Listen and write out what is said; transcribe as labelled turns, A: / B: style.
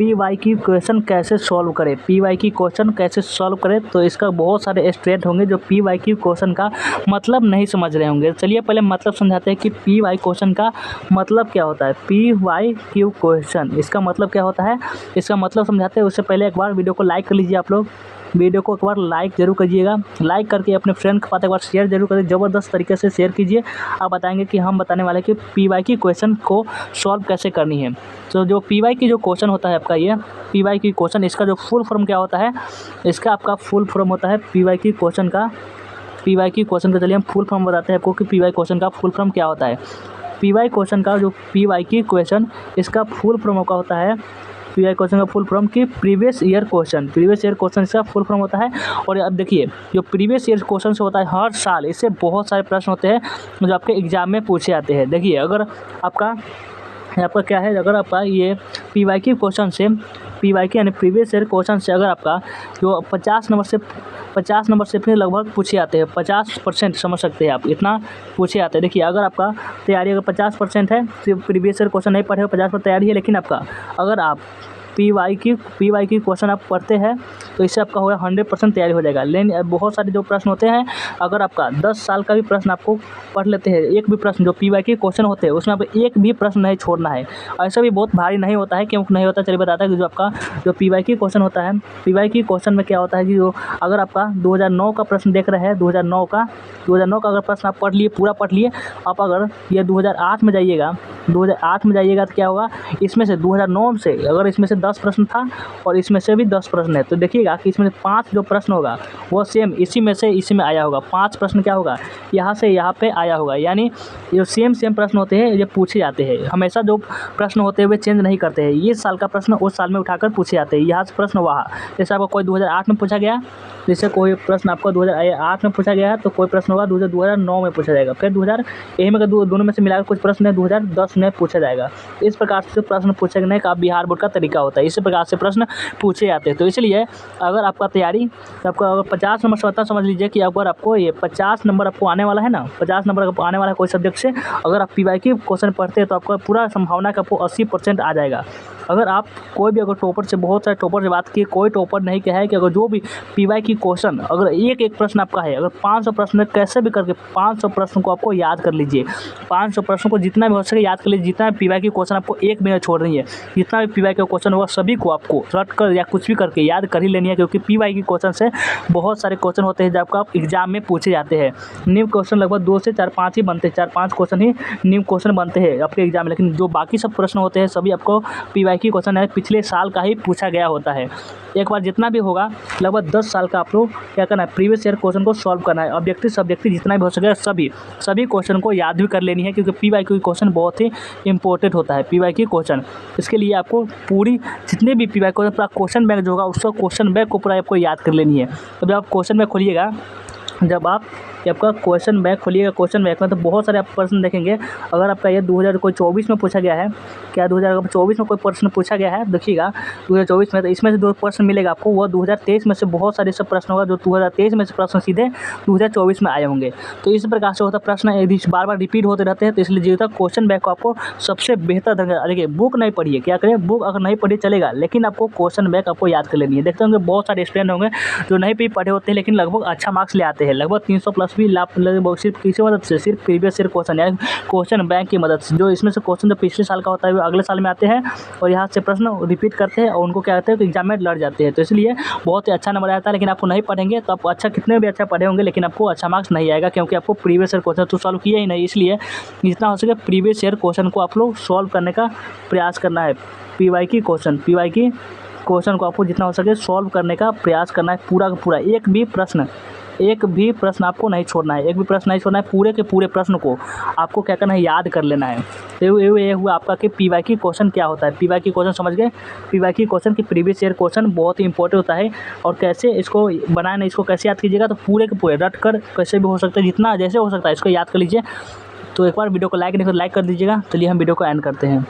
A: PYQ question कैसे solve करें। PYQ question कैसे सॉल्व करें, तो इसका बहुत सारे स्टूडेंट होंगे जो PYQ क्वेश्चन का मतलब नहीं समझ रहे होंगे। चलिए पहले मतलब समझाते हैं कि PY क्वेश्चन का मतलब क्या होता है। PYQ क्वेश्चन इसका मतलब क्या होता है, इसका मतलब समझाते हैं। उससे पहले एक बार वीडियो को लाइक कर लीजिए। आप लोग वीडियो को एक बार लाइक जरूर कीजिएगा। लाइक करके अपने फ्रेंड के पास एक बार शेयर जरूर करिए, ज़बरदस्त तरीके से शेयर कीजिए। आप बताएंगे कि हम बताने वाले कि PYQ क्वेश्चन को सॉल्व कैसे करनी है। तो जो PYQ जो क्वेश्चन होता है आपका, ये PYQ क्वेश्चन, इसका जो फुल फॉर्म क्या होता है, इसका आपका फुल फॉर्म होता है PYQ क्वेश्चन का। PYQ क्वेश्चन का चलिए हम फुल फॉर्म बताते हैं आपको कि PY क्वेश्चन का फुल फॉर्म क्या होता है। PY क्वेश्चन का जो PYQ क्वेश्चन, इसका फुल फॉर्म का होता है, PY क्वेश्चन का फुल फॉर्म की previous year question. Previous year question इसका फुल फॉर्म होता है। और अब देखिए जो प्रीवियस ईयर क्वेश्चन से होता है हर साल, इससे बहुत सारे प्रश्न होते हैं जो आपके एग्जाम में पूछे जाते हैं। देखिए अगर आपका क्या है, अगर आपका ये PYQ क्वेश्चन से, PYQ यानी प्रीवियस ईयर क्वेश्चन से अगर आपका जो 50 नंबर से फिर लगभग पूछे जाते हैं, 50% समझ सकते हैं आप, इतना पूछे जाते हैं। देखिए अगर आपका तैयारी अगर 50% है, सिर्फ प्रीवियस ईयर क्वेश्चन नहीं पढ़े हो, 50% तैयारी है, लेकिन आपका अगर आप PYQ क्वेश्चन आप पढ़ते हैं तो इससे आपका होगा 100% तैयारी हो जाएगा। लेकिन बहुत सारे जो प्रश्न होते हैं, अगर आपका 10 साल का भी प्रश्न आपको पढ़ लेते हैं, एक भी प्रश्न जो PYQ क्वेश्चन होते हैं उसमें आपको एक भी प्रश्न नहीं छोड़ना है। ऐसा भी बहुत भारी नहीं होता है, क्यों नहीं होता चलिए बताता है कि जो आपका जो PYQ क्वेश्चन होता है, PYQ क्वेश्चन में क्या होता है कि जो अगर आपका 2009 का प्रश्न देख रहे हैं, 2009 का अगर प्रश्न आप पढ़ लिए, पूरा पढ़ लिए, आप अगर ये 2008 में जाइएगा, 2008 में जाइएगा तो क्या होगा, इसमें से 2009 से अगर इसमें से 10 प्रश्न था और इसमें से भी 10 प्रश्न है, तो देखिएगा कि इसमें 5 जो प्रश्न होगा वो सेम इसी में से इसी में आया होगा। 5 प्रश्न क्या होगा, यहाँ से यहाँ पे आया होगा। यानी जो सेम प्रश्न होते हैं ये पूछे जाते हैं। हमेशा जो प्रश्न होते हैं वे चेंज नहीं करते हैं। ये साल का प्रश्न उस साल में उठाकर पूछे जाते हैं, यहाँ से प्रश्न वहाँ। जैसे आपको कोई 2008 में पूछा गया, जैसे कोई प्रश्न आपको 2008 में पूछा गया है, तो कोई प्रश्न होगा 2009 में पूछा जाएगा। फिर 2000 यही में दोनों में से मिलाकर कुछ प्रश्न 2010 में पूछा जाएगा। इस प्रकार से प्रश्न पूछने का बिहार बोर्ड का तरीका होता है। इसी प्रकार से प्रश्न पूछे जाते हैं। तो इसलिए अगर आपका तैयारी, आपको अगर 50 नंबर से समझ लीजिए कि अगर आपको ये 50 नंबर आपको आने वाला है ना, 50 नंबर आपको आने वाला है कोई सब्जेक्ट से, अगर आप PYQ क्वेश्चन पढ़ते हैं तो आपका पूरा संभावना का आपको 80% आ जाएगा। अगर आप कोई भी अगर टॉपर से, बहुत सारे टॉपर से बात किए, कोई टॉपर नहीं कहा है कि अगर जो भी PYQ क्वेश्चन अगर एक प्रश्न आपका है, अगर 500 प्रश्न कैसे भी करके 500 प्रश्न को आपको याद कर लीजिए। 500 प्रश्न को जितना भी हो सके याद कर लीजिए। जितना भी PYQ क्वेश्चन आपको एक भी नहीं छोड़ रही है, जितना भी PYQ क्वेश्चन होगा सभी को आपको रट कर या कुछ भी करके याद कर ही लेनी है, क्योंकि PYQ क्वेश्चन से बहुत सारे क्वेश्चन होते हैं जब आपका एग्जाम में पूछे जाते हैं। न्यू क्वेश्चन लगभग 2 से 4-5 ही बनते हैं, 4-5 क्वेश्चन ही न्यू क्वेश्चन बनते हैं आपके एग्जाम में। लेकिन जो बाकी सब प्रश्न होते हैं सभी आपको PYQ क्वेश्चन है पिछले साल का ही पूछा गया होता है। एक बार जितना भी होगा लगभग 10 साल का आप लोग क्या करना है, प्रीवियस ईयर क्वेश्चन को सॉल्व करना है। ऑब्जेक्टिव सब्जेक्टिव जितना भी हो सके सभी क्वेश्चन को याद भी कर लेनी है, क्योंकि PYQ क्वेश्चन बहुत ही इंपॉर्टेंट होता है। PYQ क्वेश्चन, इसके लिए आपको पूरी जितने भी PYQ क्वेश्चन, पूरा क्वेश्चन बैंक जो होगा उसको क्वेश्चन बैंक को पूरा आपको याद कर लेनी है। तो जब आप क्वेश्चन बैंक खोलिएगा, जब आप आपका क्वेश्चन बैंक खोलिएगा, क्वेश्चन बैंक में तो बहुत सारे आप प्रश्न देखेंगे। अगर आपका ये 2024 में पूछा गया है, क्या 2024 में कोई प्रश्न पूछा गया है, देखिएगा 2024 में, तो इसमें से 2 प्रश्न मिलेगा आपको। वो 2023 में से बहुत सारे सब प्रश्न होगा जो 2023 में से प्रश्न सीधे 2024 में आए होंगे। तो इस प्रकार से होता प्रश्न यदि बार रिपीट होते रहते हैं, तो इसलिए जो क्वेश्चन बैंक को आपको सबसे बेहतर देखिए, बुक नहीं पढ़िए, क्या करें, बुक अगर नहीं पढ़िए चलेगा, लेकिन आपको क्वेश्चन बैंक आपको याद कर लेनी है। देखते होंगे बहुत सारे स्टूडेंट होंगे जो नहीं भी पढ़े होते हैं लेकिन लगभग अच्छा मार्क्स ले आते हैं, लगभग 300+ भी लाभ सिर्फ किसी मदद से, सिर्फ प्रीवियस ईयर क्वेश्चन यानी क्वेश्चन बैंक की मदद से। जो इसमें से क्वेश्चन जो पिछले साल का होता है वो अगले साल में आते हैं और यहाँ से प्रश्न रिपीट करते हैं और उनको क्या कहते हैं कि एग्जाम में लड़ जाते हैं। तो इसलिए बहुत ही अच्छा नंबर आता है। लेकिन आपको नहीं पढ़ेंगे तो आप अच्छा कितने भी अच्छा पढ़े होंगे लेकिन आपको अच्छा मार्क्स नहीं आएगा, क्योंकि आपको प्रीवियस ईयर क्वेश्चन तो सॉल्व किया ही नहीं। इसलिए जितना हो सके प्रीवियस ईयर क्वेश्चन को आप लोग सॉल्व करने का प्रयास करना है। PYQ क्वेश्चन को आपको जितना हो सके सॉल्व करने का प्रयास करना है, पूरा का पूरा। एक भी प्रश्न आपको नहीं छोड़ना है, पूरे के पूरे प्रश्न को आपको क्या करना है, याद कर लेना है। तो ये हुआ आपका कि PYQ क्वेश्चन क्या होता है। PYQ क्वेश्चन समझ गए। PYQ क्वेश्चन की प्रीवियस ईयर क्वेश्चन बहुत ही इंपॉर्टेंट होता है। और कैसे इसको बनाना, इसको कैसे याद कीजिएगा, तो पूरे के पूरे रट कर कैसे भी हो सकता है, जितना जैसे हो सकता है इसको याद कर लीजिए। तो एक बार वीडियो को लाइक नहीं कर, लाइक कर दीजिएगा। चलिए हम वीडियो को एंड करते हैं।